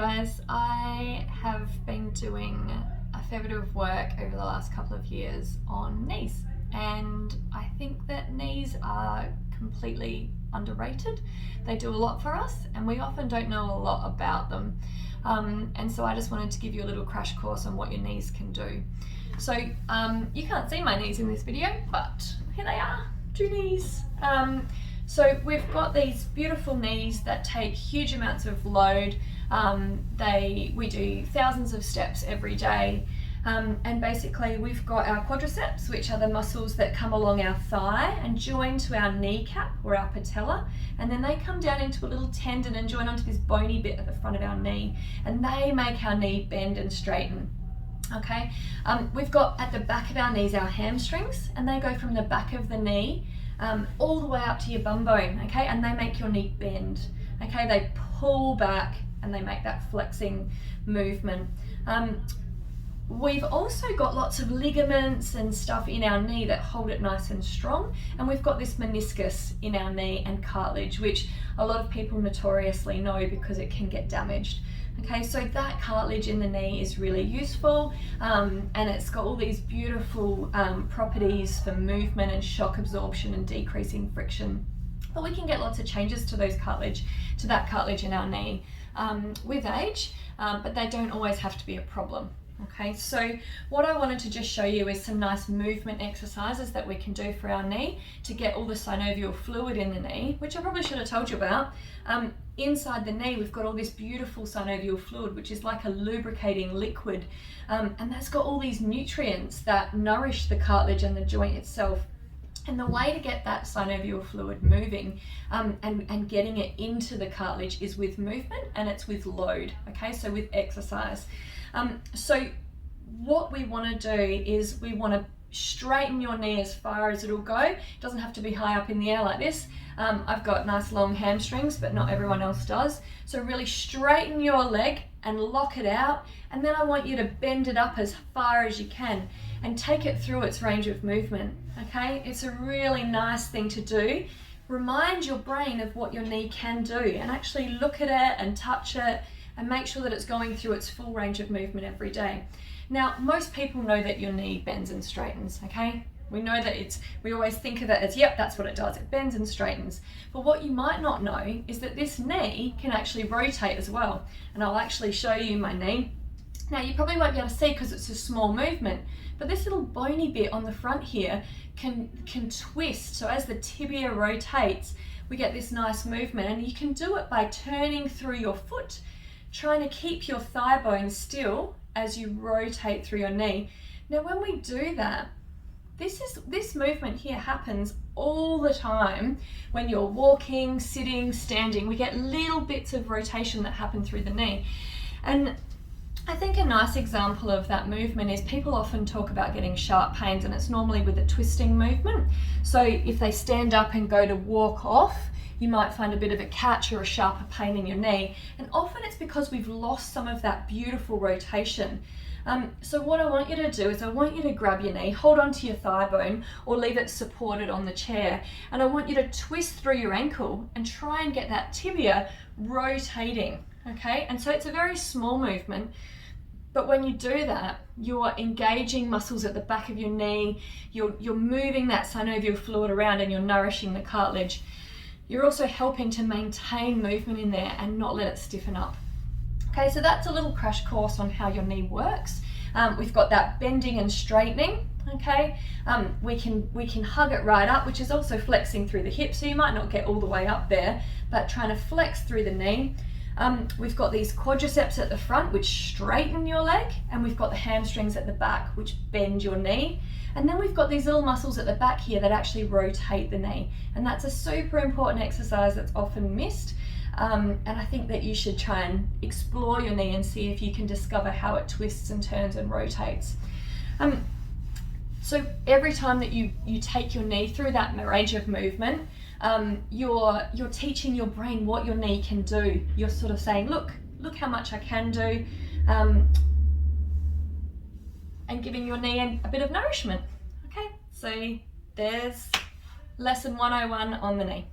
guys, I have been doing a fair bit of work over the last couple of years on knees, and I think that knees are completely underrated. They do a lot for us and we often don't know a lot about them, and so I just wanted to give you a little crash course on what your knees can do. So you can't see my knees in this video, but here they are, two knees. So we've got these beautiful knees that take huge amounts of load. We do thousands of steps every day, and basically we've got our quadriceps, which are the muscles that come along our thigh and join to our kneecap or our patella, and then they come down into a little tendon and join onto this bony bit at the front of our knee, and they make our knee bend and straighten. Okay, we've got at the back of our knees our hamstrings, and they go from the back of the knee all the way up to your bum bone, okay, and they make your knee bend, okay, they pull back and they make that flexing movement. We've also got lots of ligaments and stuff in our knee that hold it nice and strong, and we've got this meniscus in our knee and cartilage, which a lot of people notoriously know because it can get damaged. Okay, so that cartilage in the knee is really useful, and it's got all these beautiful properties for movement and shock absorption and decreasing friction. But we can get lots of changes to that cartilage in our knee with age, but they don't always have to be a problem. Okay, so what I wanted to just show you is some nice movement exercises that we can do for our knee to get all the synovial fluid in the knee, which I probably should have told you about. Inside the knee, we've got all this beautiful synovial fluid, which is like a lubricating liquid, and that's got all these nutrients that nourish the cartilage and the joint itself. And the way to get that synovial fluid moving and getting it into the cartilage is with movement, and it's with load, okay, so with exercise. So what we want to do is we want to straighten your knee as far as it'll go. It doesn't have to be high up in the air like this. I've got nice long hamstrings, but not everyone else does. So really straighten your leg and lock it out, and then I want you to bend it up as far as you can and take it through its range of movement, okay? It's a really nice thing to do. Remind your brain of what your knee can do and actually look at it and touch it and make sure that it's going through its full range of movement every day. Now, most people know that your knee bends and straightens, okay? We know that we always think of it as, yep, that's what it does, it bends and straightens. But what you might not know is that this knee can actually rotate as well. And I'll actually show you my knee. Now, you probably won't be able to see because it's a small movement, but this little bony bit on the front here can twist. So as the tibia rotates, we get this nice movement, and you can do it by turning through your foot, trying to keep your thigh bone still as you rotate through your knee. Now, when we do that, this movement here happens all the time when you're walking, sitting, standing. We get little bits of rotation that happen through the knee. And I think a nice example of that movement is people often talk about getting sharp pains, and it's normally with a twisting movement. So if they stand up and go to walk off, you might find a bit of a catch or a sharper pain in your knee, and often it's because we've lost some of that beautiful rotation. So what I want you to do is I want you to grab your knee, hold onto your thigh bone or leave it supported on the chair, and I want you to twist through your ankle and try and get that tibia rotating, okay? And so it's a very small movement, but when you do that, you're engaging muscles at the back of your knee, you're moving that synovial fluid around, and you're nourishing the cartilage. You're also helping to maintain movement in there and not let it stiffen up. Okay, so that's a little crash course on how your knee works. We've got that bending and straightening, okay? We can hug it right up, which is also flexing through the hip, so you might not get all the way up there, but trying to flex through the knee. We've got these quadriceps at the front, which straighten your leg, and we've got the hamstrings at the back, which bend your knee. And then we've got these little muscles at the back here that actually rotate the knee. And that's a super important exercise that's often missed. And I think that you should try and explore your knee and see if you can discover how it twists and turns and rotates. So every time that you take your knee through that range of movement, you're teaching your brain what your knee can do. You're sort of saying, look how much I can do. And giving your knee a bit of nourishment. Okay, so there's lesson 101 on the knee.